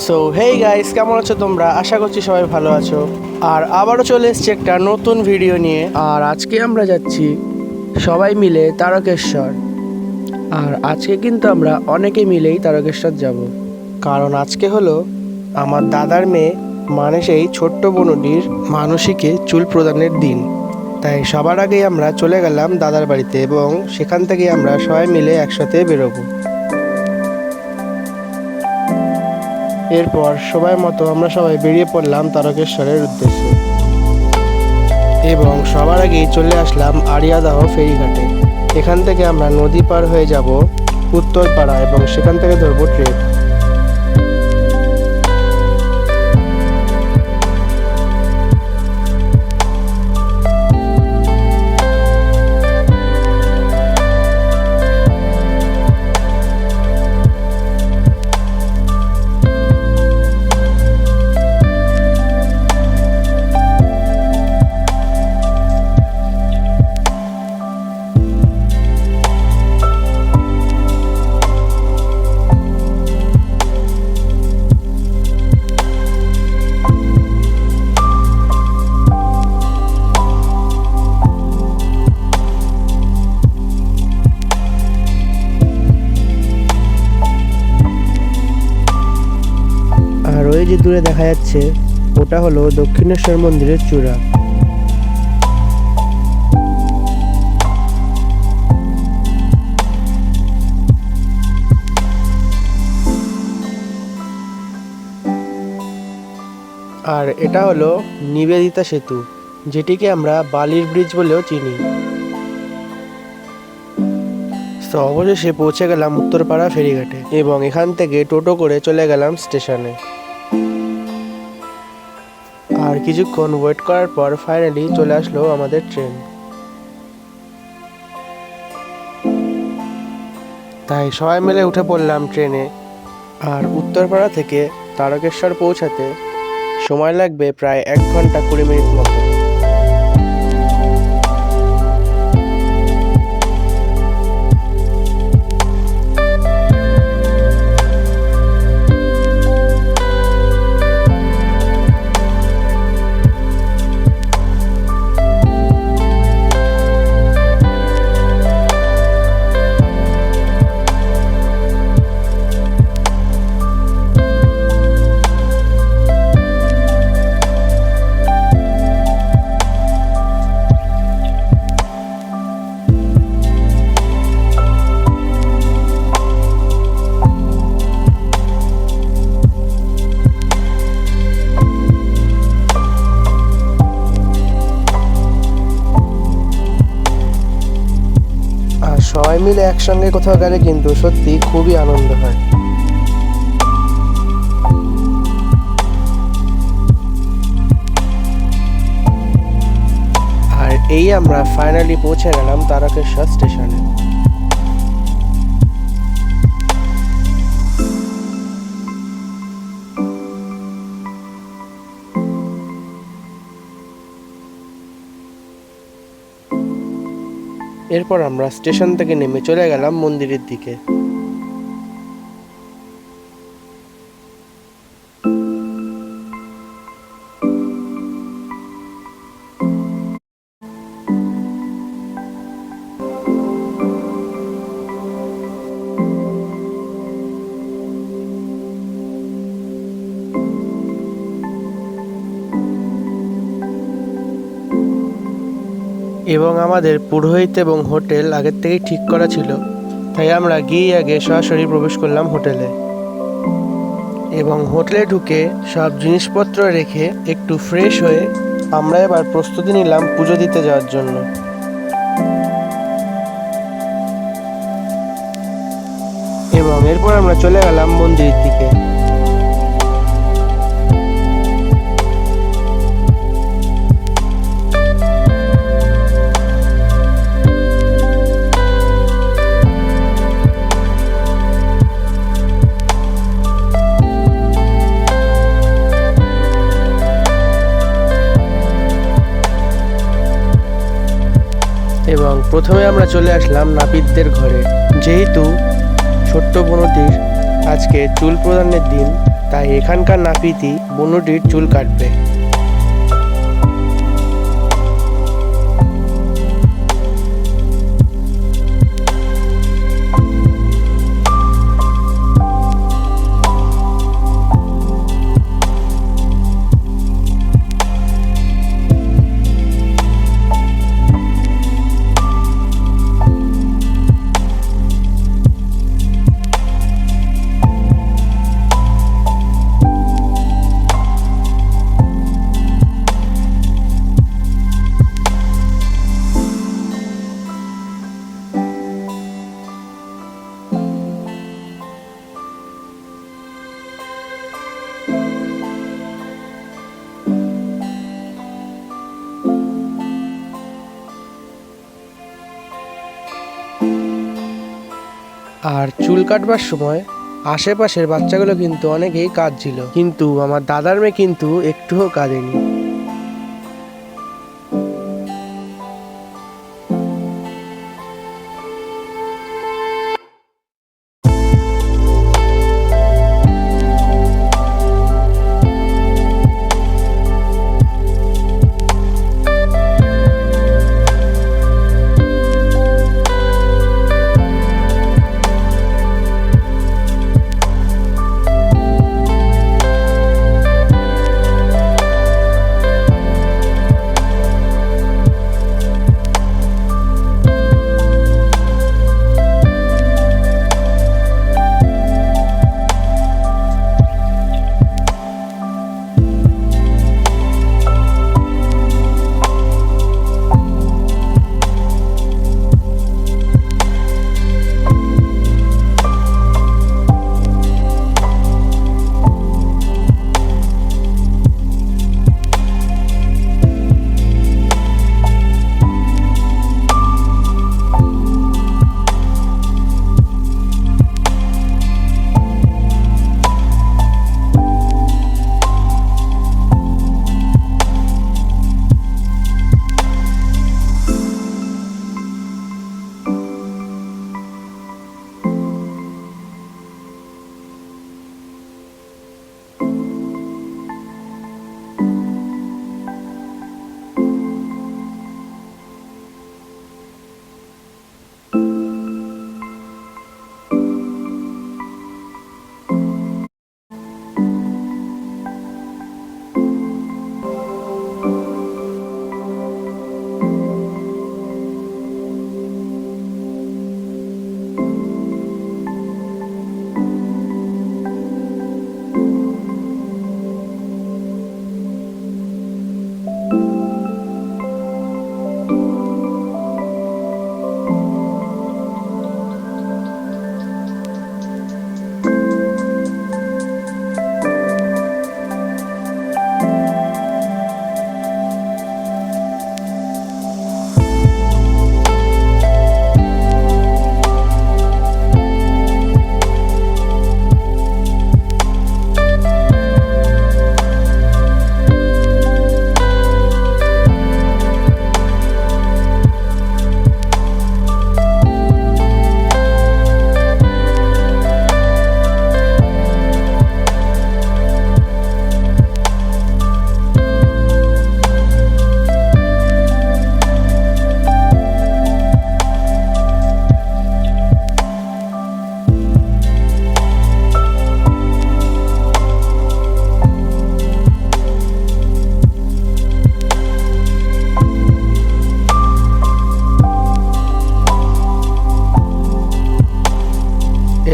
So hey guys, কেমন আছো তোমরা? আশা করছি সবাই ভালো আছো। আর আবারও চলে এসেছি একটা নতুন ভিডিও নিয়ে। আর আজকে আমরা যাচ্ছি সবাই মিলে তারকেশ্বর। আর আজকে কিন্তু আমরা অনেকে মিলেই তারকেশ্বর যাব, কারণ আজকে হলো আমার দাদার মেয়ে মানে সেই ছোট্ট বোনটির মানসিকে চুল প্রদানের দিন। তাই সবার আগেই আমরা চলে গেলাম দাদার বাড়িতে এবং সেখান থেকে আমরা সবাই মিলে একসাথে বেরোবো। এরপর সবাই মতো আমরা সবাই বেরিয়ে পড়লাম তারকেশ্বরের উদ্দেশ্যে এবং সবার আগেই চলে আসলাম আরিয়াদহ ফেরিঘাটে। এখান থেকে আমরা নদী পার হয়ে যাব উত্তরপাড়া এবং সেখান থেকে ধরবো ট্রেন। আর ওই যে দূরে দেখা যাচ্ছে ওটা হলো দক্ষিণেশ্বর মন্দিরের চূড়া। আর এটা হলো নিবেদিতা সেতু, যেটিকে আমরা বালির ব্রিজ বলেও চিনি। তো অবশেষে পৌঁছে গেলাম উত্তরপাড়া ফেরিঘাটে এবং এখান থেকে টোটো করে চলে গেলাম স্টেশনে। আর কিছুক্ষণ ওয়েট করার পর ফাইনালি চলে আসলো আমাদের ট্রেন। তাই সবাই মিলে উঠে পড়লাম ট্রেনে। আর উত্তরপাড়া থেকে তারকেশ্বর পৌঁছাতে সময় লাগবে প্রায় 1 ঘন্টা 20 মিনিট মতো। সবাই মিলে একসঙ্গে কোথাও গেলে কিন্তু সত্যি খুবই আনন্দ হয়। আর এই আমরা ফাইনালি পৌঁছে গেলাম তারকেশ্বর স্টেশনে। এরপর আমরা স্টেশন থেকে নেমে চলে গেলাম মন্দিরের দিকে। এবং আমাদের পুরোহিত এবং হোটেল আগের থেকেই ঠিক করা ছিল, তাই আমরা গিয়ে আগে সরাসরি প্রবেশ করলাম হোটেলে এবং হোটেলে ঢুকে সব জিনিসপত্র রেখে একটু ফ্রেশ হয়ে আমরা এবার প্রস্তুতি নিলাম পুজো দিতে যাওয়ার জন্য। এবং এরপর আমরা চলে গেলাম মন্দিরের দিকে। এবং প্রথমে আমরা চলে আসলাম নাপিতদের ঘরে, যেহেতু ছোট্ট বোনটির আজকে চুল প্রদানের দিন, তাই এখানকার নাপিতই বুনুটির চুল কাটবে। আর চুল কাটবার সময় আশেপাশের বাচ্চাগুলো কিন্তু অনেকেই কাঁদছিল, কিন্তু আমার দাদার মেয়ে কিন্তু একটুও কাঁদেনি।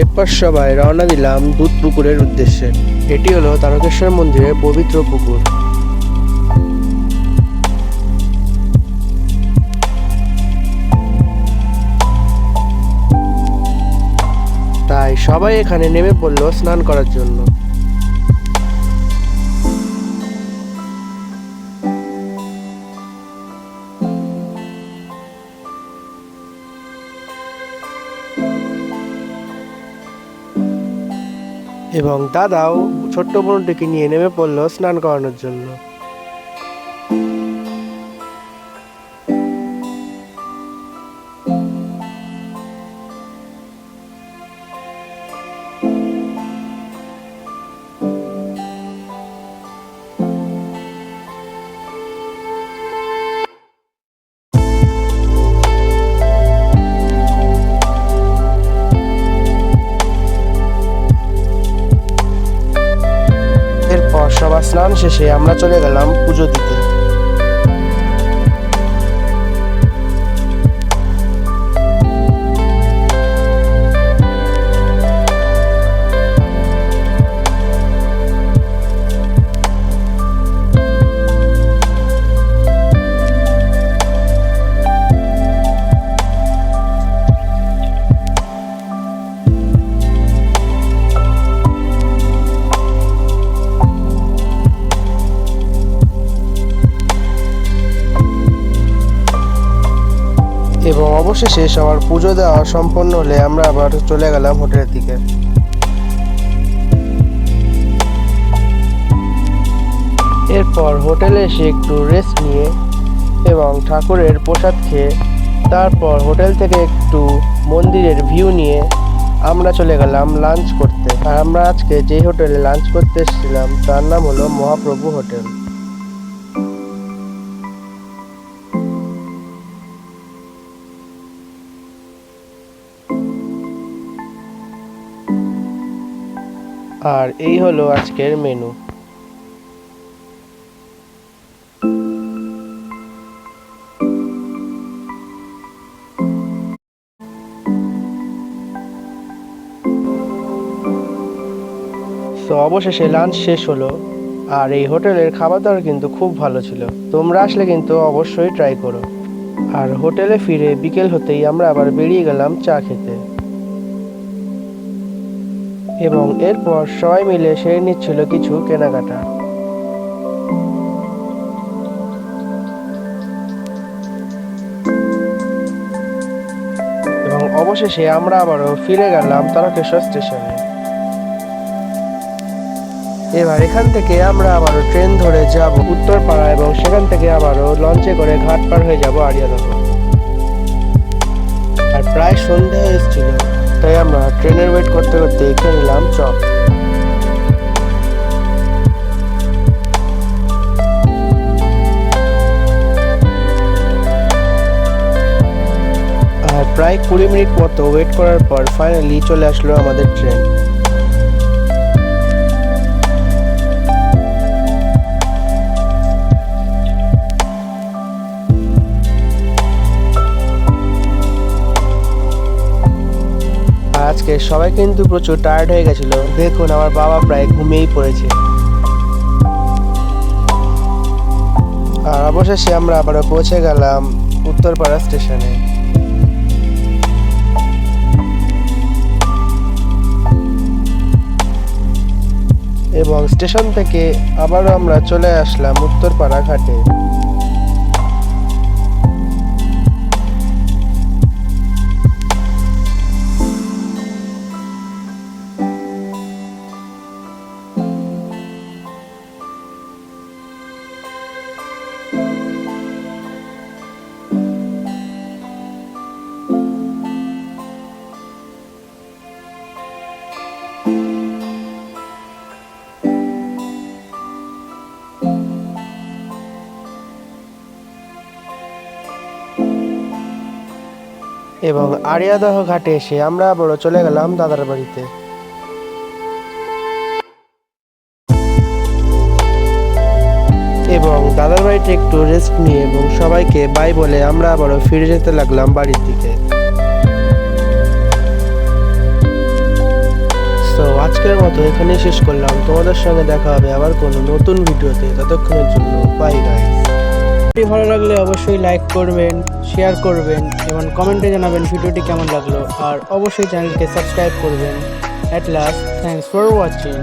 এরপর সবাই রওনা দিলাম দুধ পুকুরের উদ্দেশ্যে। এটি হলো তারকেশ্বর মন্দিরের পবিত্র পুকুর। তাই সবাই এখানে নেমে পড়ল স্নান করার জন্য। এবং দাদাও ছোট্ট বোনটিকে নিয়ে নেমে পড়ল স্নান করানোর জন্য। সবার স্নান শেষে আমরা চলে গেলাম পুজো দিতে। এবং অবশেষে সবার পুজো দেওয়া সম্পন্ন হলে আমরা আবার চলে গেলাম হোটেলের দিকে। এরপর হোটেলে এসে একটু রেস্ট নিয়ে এবং ঠাকুরের প্রসাদ খেয়ে তারপর হোটেল থেকে একটু মন্দিরের ভিউ নিয়ে আমরা চলে গেলাম লাঞ্চ করতে। আর আমরা আজকে যে হোটেলে লাঞ্চ করতে এসেছিলাম তার নাম হলো মহাপ্রভু হোটেল। আর এই হলো আজকের মেনু। তো অবশেষে লাঞ্চ শেষ হলো। আর এই হোটেলের খাবার দাবার কিন্তু খুব ভালো ছিল, তোমরা আসলে কিন্তু অবশ্যই ট্রাই করো। আর হোটেলে ফিরে বিকেল হতেই আমরা আবার বেরিয়ে গেলাম চা খেতে এবং এরপর সবাই মিলে সেরে নিচ্ছিল কিছু কেনাকাটা। এবং অবশেষে আমরা আবারও ফিরে গেলাম তারকেশ্বর স্টেশনে। এবার এখান থেকে আমরা আবারও ট্রেন ধরে যাব উত্তরপাড়া এবং সেখান থেকে আবারও লঞ্চে করে ঘাট পার হয়ে যাব আড়িয়াদহ। আর প্রায় সন্ধে হয়ে এসেছিল, তাই আমরা ট্রেনের ওয়েট করতে করতে এখানে নিলাম চপ। আর প্রায় 20 মিনিট মতো ওয়েট করার পর ফাইনালি চলে আসলো আমাদের ট্রেন। আজকে সবাই কিন্তু প্রচুর টায়ার্ড হয়ে গেছিল, দেখুন আমার বাবা প্রায় ঘুমিয়েই পড়েছে। আর অবশেষে আমরা আবারও পৌঁছে গেলাম উত্তরপাড়া স্টেশনে। এবং স্টেশন থেকে আবারও আমরা চলে আসলাম উত্তরপাড়া ঘাটে। এবং আড়িয়াদহ ঘাটে এসে আমরা আবারও চলে গেলাম দাদার বাড়িতে। এবং দাদার বাড়িতে একটু রেস্ট নিয়ে এবং সবাইকে বাই বলে আমরা আবারও ফিরে যেতে লাগলাম বাড়ির দিকে। তো আজকের মতো এখানেই শেষ করলাম, তোমাদের সঙ্গে দেখা হবে আবার কোনো নতুন ভিডিওতে। ততক্ষণের জন্য বাই গাইস। ভিডিও ভালো লাগলে অবশ্যই লাইক করবেন, শেয়ার করবেন এবং কমেন্টে জানাবেন ভিডিওটি কেমন লাগলো। আর অবশ্যই চ্যানেলকে সাবস্ক্রাইব করবেন। At last, thanks for watching.